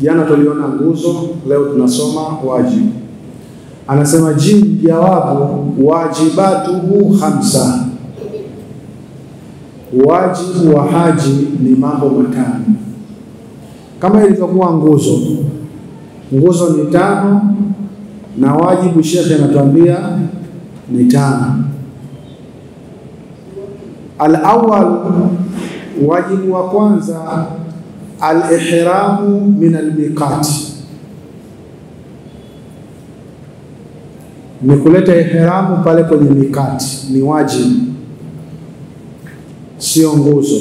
Jana tuliona nguzo, leo tunasoma wajibu. Anasema jawabu wajibatuhu 5. Wajibu wa haji ni mambo 5. Kama ilivyokuwa nguzo ni 5 na wajibu Sheikh anatuambia ni 5. Al-awwal, wajibu wa kwanza, al-ihramu min al-miqat, ni kuleta ihramu pale kwenye mikati, ni wajibu, sio nguzo.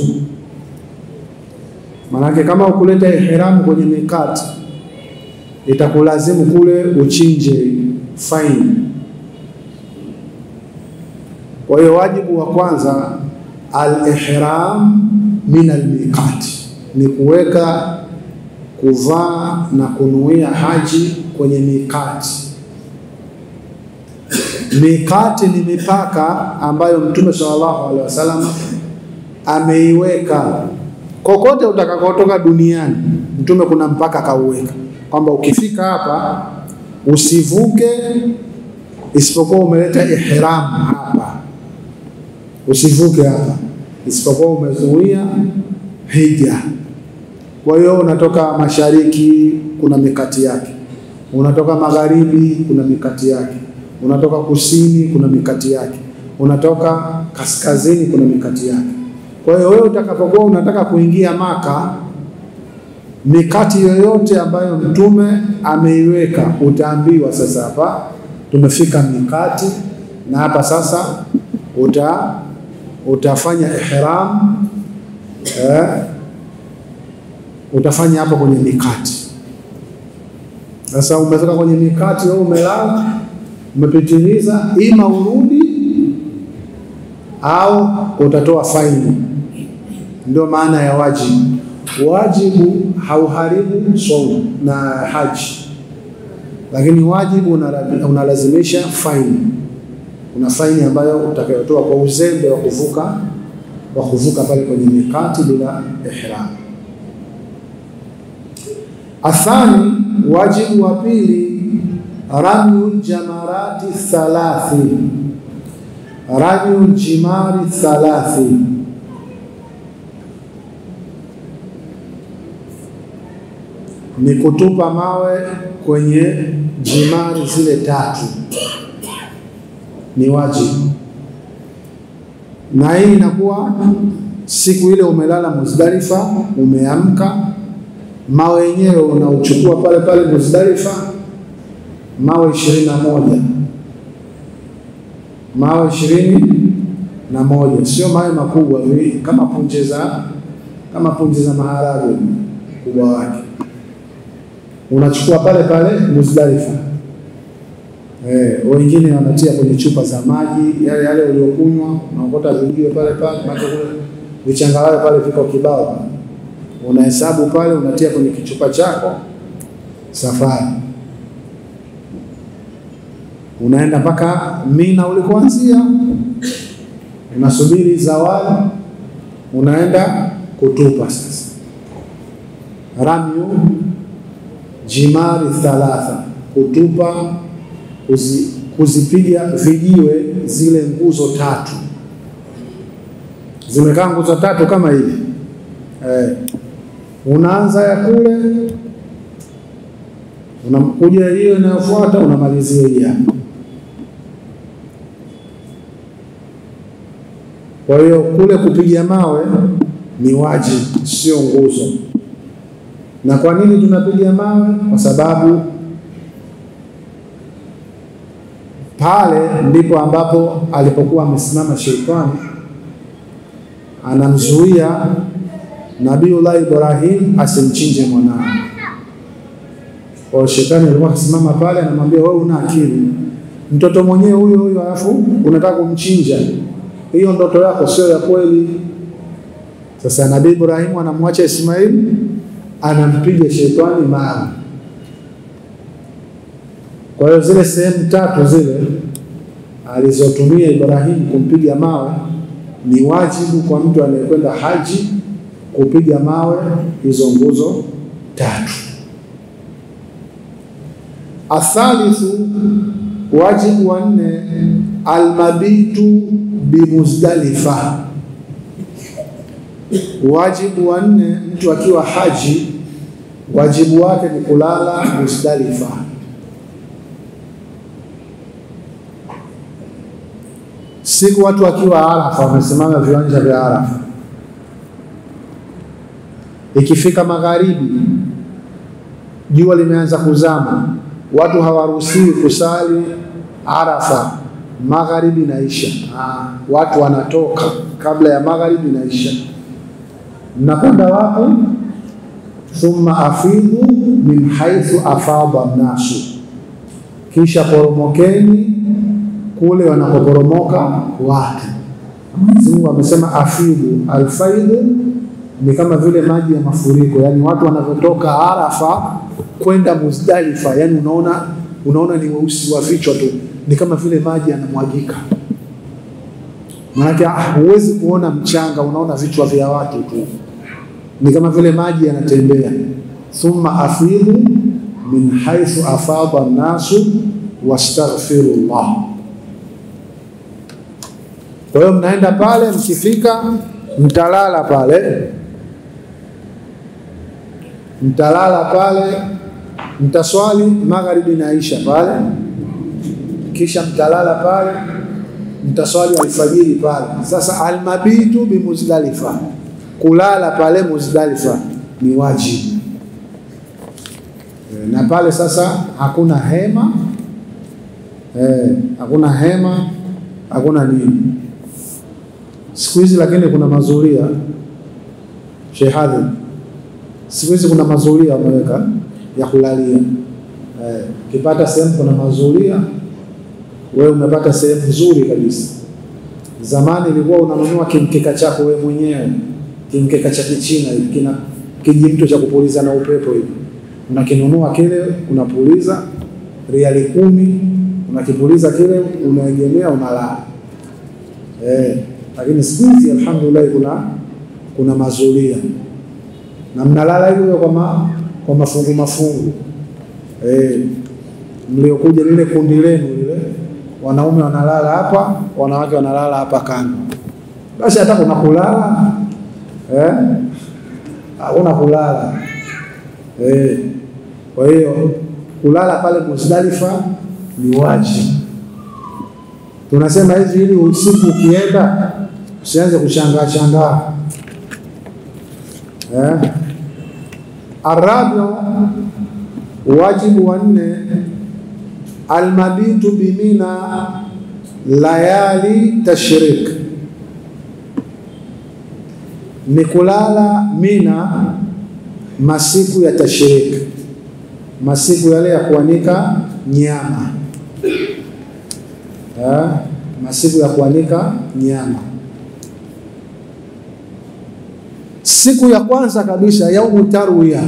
Maana kama ukuleta ihramu kwenye mikati itakulazimu kule uchinje fine. Kwa hiyo wajibu wa kwanza al-ihram min al-miqat, ni kuweka, kuvaa na kunuia haji kwenye mikati. Mikati ni mipaka ambayo Mtume sallallahu alaihi wasallam ameiweka. Kokote utakakotoka duniani, Mtume kuna mpaka kauweka, kwamba ukifika hapa usivuke isipokuwa umeleta ihram hapa. Usivuke hapa isipokuwa umezuia hija. Kwa hiyo unatoka mashariki kuna mikati yake, unatoka magharibi kuna mikati yake, unatoka kusini kuna mikati yake, unatoka kaskazini kuna mikati yake. Kwa hiyo wewe utakapokuwa unataka kuingia Maka, mikati yoyote ambayo Mtume ameiweka, utaambiwa sasa hapa tumefika mikati, na hapa sasa utafanya ihram, utafanya hapa kwenye mikati. Sasa umefika kwenye mikati, wewe umelala, umepitiliza, ima urudi au utatoa faini. Ndio maana ya wajibu. Wajibu hauharibu saumu na haji, lakini wajibu unalazimisha faini. Una faini ambayo utakayotoa kwa uzembe wa kuvuka pale kwenye mikati bila ihram. Athani, wajibu wa pili, ramyul jamarati 3. Ramyul jimari 3, ni kutupa mawe kwenye jimari zile 3, ni wajibu. Na hii inakuwa siku ile umelala Muzdalifa, umeamka, mawe yenyewe unauchukua pale pale Muzdalifa, mawe 21. Mawe 21, sio mawe makubwa kama punje za maharagwe kubwa wake. Unachukua pale pale Muzdalifa. Wengine wanatia kwenye chupa za maji yale uliokunywa, unaokota vingine pale pale, vichangarawe pale viko kibao. Unahesabu pale, unatia kwenye kichupa chako, safari. Unaenda mpaka Mina ulikoanzia, unasubiri zawadi, unaenda kutupa sasa. Ramyu jimari 3, kutupa, kuzipiga vijiwe zile nguzo 3. Zimekaa nguzo 3 kama hivi. Unaanza ya kule, unakuja hiyo inayofuata, unamalizia hii hapa. Kwa hiyo kule kupiga mawe ni wajibu, sio nguzo. Na kwa nini tunapiga mawe? Kwa sababu pale ndipo ambapo alipokuwa amesimama Sheitani anamzuia Nabiullah Ibrahim asimchinje mwanae. Kwa Sheitani alikuwa akisimama pale, anamwambia wewe una akili, mtoto mwenyewe huyo alafu unataka kumchinja, hiyo ndoto yako sio ya kweli. Sasa Nabii Ibrahim anamwacha Ismail, anampiga Sheitani mawe. Kwa hiyo zile sehemu 3 zile alizotumia Ibrahim kumpiga mawe, ni wajibu kwa mtu anayekwenda haji kupiga mawe hizo nguzo 3. Athalithu, wajibu wa 4, almabitu bimuzdalifa. Wajibu wa 4, mtu akiwa haji wajibu wake ni kulala Muzdalifa. Siku watu wakiwa Arafa wamesimama viwanja vya Arafa, ikifika magharibi jua limeanza kuzama, watu hawaruhusiwi kusali Arafa, magharibi inaisha. Watu wanatoka kabla ya magharibi inaisha. Mnakwenda wapi? Thumma afidhu min haithu afadha nasu, kisha poromokeni kule wanapoporomoka watu. Mungu amesema afidhu, alfaidhu ni kama vile maji ya mafuriko, yani watu wanavyotoka Arafa kwenda Muzdalifa, yani unaona ni weusi wa vichwa tu, ni kama vile maji yanamwagika. Maana huwezi kuona mchanga, unaona vichwa vya watu tu, ni kama vile maji yanatembea. Thumma afidhu min haithu afadha nasu wastaghfirullah. Kwa hiyo mnaenda pale, mkifika mtalala pale, mtaswali magharibi inaisha pale, kisha mtalala pale, mtaswali alfajiri pale. Sasa almabitu bimuzdalifa, kulala pale Muzdalifa ni wajibu. Na pale sasa hakuna hema, hakuna nini siku hizi, lakini kuna mazulia. Shehadhi, siku hizi kuna mazulia wameweka ya kulalia. Ukipata sehemu kuna mazulia, wewe umepata sehemu nzuri kabisa. Zamani ilikuwa unanunua kimkeka chako wewe mwenyewe, kimkeka cha Kichina hivi, kina kijimto cha kupuliza na upepo hivi. Unakinunua kile, unapuliza riali 10, unakipuliza kile, unaegemea, unalala. Lakini siku hizi alhamdulillah kuna mazulia. Na mnalala hivyo kwa mafungu. Mliokuja lile kundi lenu lile, wanaume wanalala hapa, wanawake wanalala hapa kando. Basi hata kuna kulala, hakuna kulala. Kwa hiyo kulala pale Muzdalifa ni wajibu. Tunasema hivi ili usiku ukienda usianze kushangaa. Arabi, wajibu wa 4, almabitu bimina layali tashrik, ni kulala Mina masiku ya tashrik, masiku yale ya kuanika nyama. Masiku ya kuanika nyama. Siku ya kwanza kabisa yaumu tarwiya,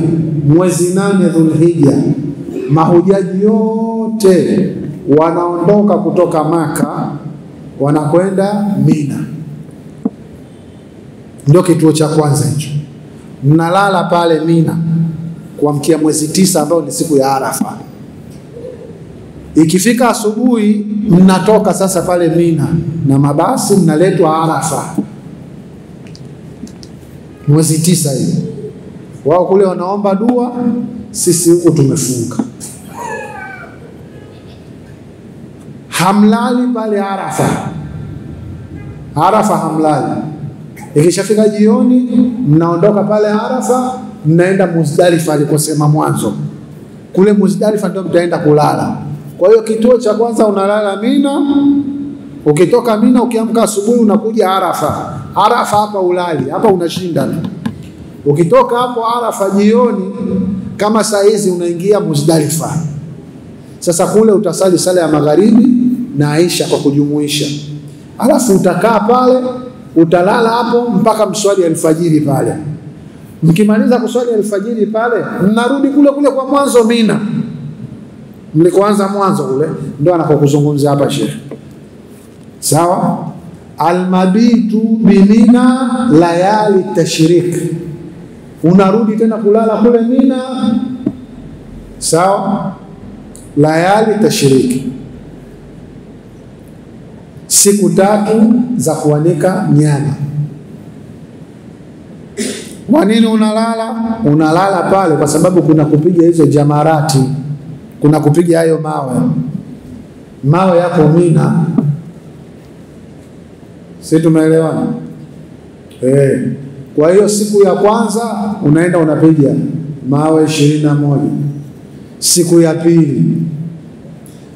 mwezi 8 Dhulhijja, mahujaji yote wanaondoka kutoka Maka wanakwenda Mina. Ndio kituo cha kwanza hicho. Mnalala pale Mina kuamkia mwezi 9 ambao ni siku ya Arafa. Ikifika asubuhi mnatoka sasa pale Mina na mabasi mnaletwa Arafa. Mwezi 9 hiyo. Wao kule wanaomba dua, sisi huku tumefunga. Hamlali pale Arafa. Arafa hamlali. Ikishafika jioni mnaondoka pale Arafa, mnaenda Muzdalifa alikosema mwanzo. Kule Muzdalifa ndio mtaenda kulala. Kwa hiyo kituo cha kwanza unalala Mina. Ukitoka Mina ukiamka asubuhi unakuja Arafa. Arafa hapa ulali, hapa unashinda. Ukitoka hapo Arafa jioni kama saa hizi unaingia Muzdalifa. Sasa kule utasali sala ya magharibi na Isha kwa kujumuisha. Alafu utakaa pale, utalala hapo mpaka mswali alfajiri pale. Mkimaliza kuswali alfajiri pale, mnarudi kule kwa mwanzo Mina. Mlikoanza mwanzo kule ndio anakokuzungumza hapa Sheikh. Sawa? Almabitu bimina layali tashrik. Unarudi tena kulala kule Mina. Sawa? layali tashriki, siku 3 za kuanika nyama. Kwa nini unalala? Unalala pale kwa sababu kuna kupiga hizo jamarati, kuna kupiga hayo mawe yako Mina. Sisi tumeelewana? Kwa hiyo siku ya kwanza unaenda unapiga mawe 21, siku ya pili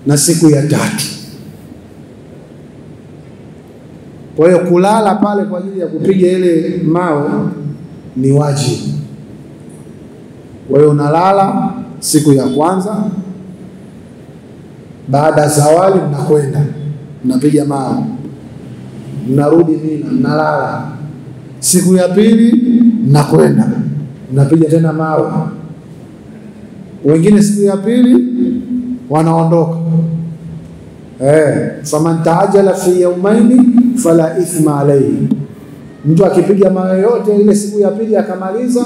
na siku ya 3. Kwa hiyo kulala pale kwa ajili ya kupiga ile mawe ni wajibu. Kwa hiyo unalala siku ya kwanza, baada ya zawali mnakwenda mnapiga mawe, mnarudi Mina, mnalala. Siku ya pili mnakwenda mnapiga tena mawe. Wengine siku ya pili wanaondoka. Faman taajala fi yawmaini fala ithma alayhi. Mtu akipiga mawe yote ile siku ya pili akamaliza,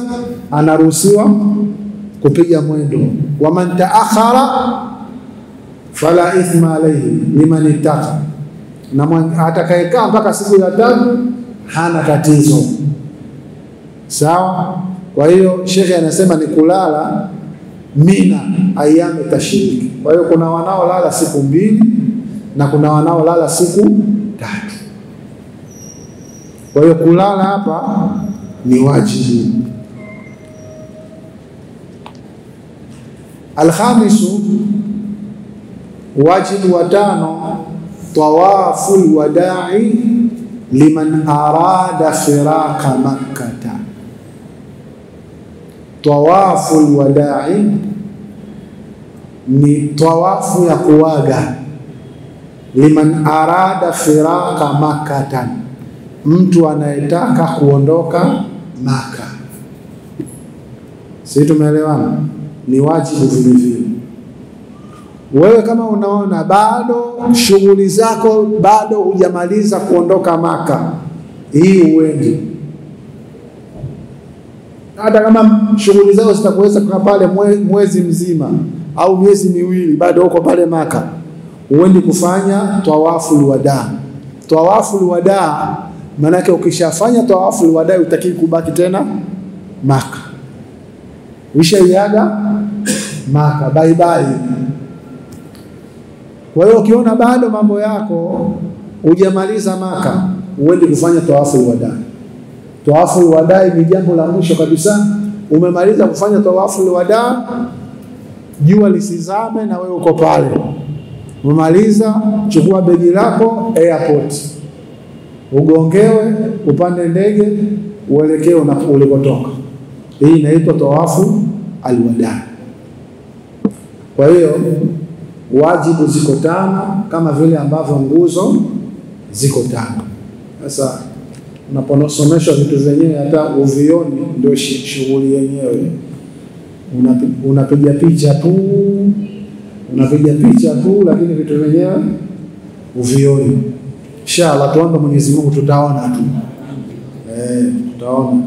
anaruhusiwa kupiga mwendo. Waman taakhara fala ithma alayhi liman ittaqa, na atakayekaa mpaka siku ya 3 hana tatizo. Sawa? Kwa hiyo shekhe anasema ni kulala Mina ayami tashriki. Kwa hiyo kuna wanaolala siku 2 na kuna wanaolala siku 3. Kwa hiyo kulala hapa ni wajibu. Alkhamisu, wajibu wa 5, tawaful wada'i liman arada firaka Makkata. Tawaful wada'i ni tawafu ya kuaga, liman arada firaka Makkatan, mtu anayetaka kuondoka Maka. Sisi tumeelewana? Ni wajibu vile vile. Wewe kama unaona bado shughuli zako bado hujamaliza kuondoka Maka, hii uende. Hata kama shughuli zako zitakuweza kukaa pale mwezi mzima au miezi miwili, bado uko pale Maka, uende kufanya tawaful wadaa. Tawaful wadaa maana yake ukishafanya tawaful wadaa utaki kubaki tena Maka. Ushaiaga Maka, bye bye. Kwa hiyo ukiona bado mambo yako hujamaliza Maka, uende kufanya tawaful wadaa. Tawaful wadaa ni jambo la mwisho kabisa. Umemaliza kufanya tawaful wadaa, jua lisizame na wewe uko pale. Umemaliza, chukua begi lako airport, ugongewe, upande ndege, uelekee ulikotoka. Hii inaitwa tawafu alwadaa. Kwa hiyo wajibu ziko 5 kama vile ambavyo nguzo ziko 5. Sasa unaponosomeshwa vitu vyenyewe hata uvioni, ndio shughuli yenyewe. Unapiga picha tu, lakini vitu vyenyewe uvioni. Inshallah tuombe Mwenyezi Mungu, tutaona tu. Tutaona.